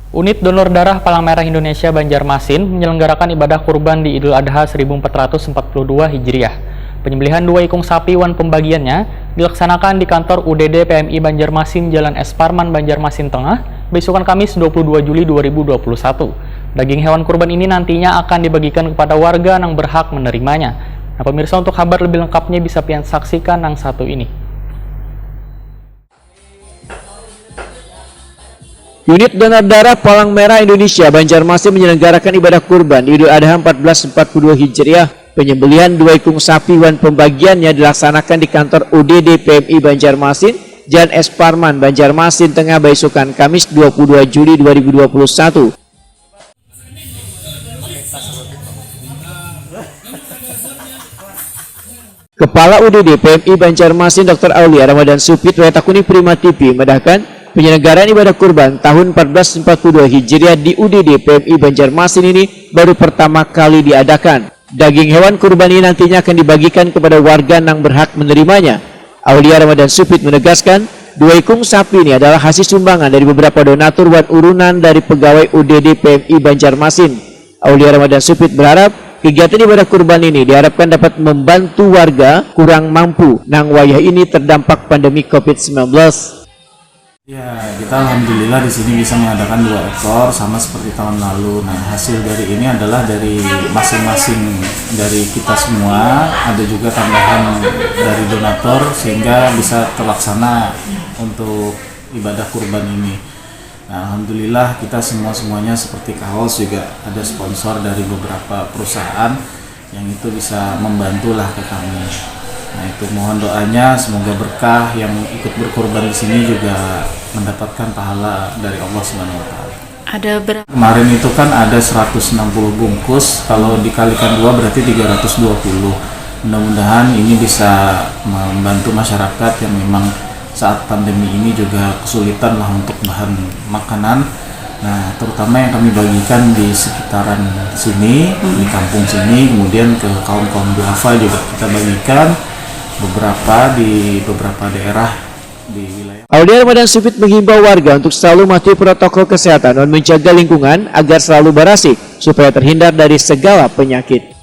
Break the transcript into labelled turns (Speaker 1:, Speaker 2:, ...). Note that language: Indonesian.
Speaker 1: Unit Donor Darah Palang Merah Indonesia Banjarmasin menyelenggarakan ibadah kurban di Idul Adha 1442 Hijriah. Penyembelihan 2 ekor sapi wan pembagiannya dilaksanakan di kantor UDD PMI Banjarmasin Jalan S. Parman, Banjarmasin Tengah, besokan Kamis 22 Juli 2021. Daging hewan kurban ini nantinya akan dibagikan kepada warga yang berhak menerimanya. Nah, pemirsa, untuk kabar lebih lengkapnya bisa pian saksikan yang satu ini.
Speaker 2: Unit Donor Darah Palang Merah Indonesia Banjarmasin menyelenggarakan ibadah kurban Idul Adha 1442 Hijriah. Penyembelihan 2 ekor sapi wan pembagiannya dilaksanakan di kantor UDD PMI Banjarmasin, Jalan S. Parman, Banjarmasin Tengah, besokan Kamis 22 Juli 2021. Kepala UDD PMI Banjarmasin Dr. Aulia Ramadan Supit Wetakuni Prima TV medahkan penyelenggaraan ibadah kurban tahun 1442 Hijriah di UDD PMI Banjarmasin ini baru pertama kali diadakan. Daging hewan kurban ini nantinya akan dibagikan kepada warga yang berhak menerimanya. Aulia Ramadan Supit menegaskan 2 ekor sapi ini adalah hasil sumbangan dari beberapa donatur wan urunan dari pegawai UDD PMI Banjarmasin. Aulia Ramadan Supit berharap kegiatan ibadah kurban ini diharapkan dapat membantu warga kurang mampu nang wayah ini terdampak pandemi COVID-19.
Speaker 3: Ya, kita alhamdulillah di sini bisa mengadakan 2 ekor sama seperti tahun lalu. Nah, hasil dari ini adalah dari masing-masing dari kita semua, ada juga tambahan dari donatur sehingga bisa terlaksana untuk ibadah kurban ini. Nah, alhamdulillah kita semuanya seperti Kaos juga ada sponsor dari beberapa perusahaan yang itu bisa membantulah ke kami. Nah, itu mohon doanya semoga berkah, yang ikut berkorban di sini juga mendapatkan pahala dari Allah Subhanahu wa taala.
Speaker 4: Ada berapa?
Speaker 3: Kemarin itu kan ada 160 bungkus, kalau dikalikan 2 berarti 320. Mudah-mudahan ini bisa membantu masyarakat yang memang saat pandemi ini juga kesulitan lah untuk bahan makanan. Nah, terutama yang kami bagikan di sekitaran sini, di kampung sini, kemudian ke kaum-kaum duafa juga kita bagikan di beberapa daerah di wilayah.
Speaker 2: Aulia Ramadan Supit menghimbau warga untuk selalu mematuhi protokol kesehatan dan menjaga lingkungan agar selalu berasik supaya terhindar dari segala penyakit.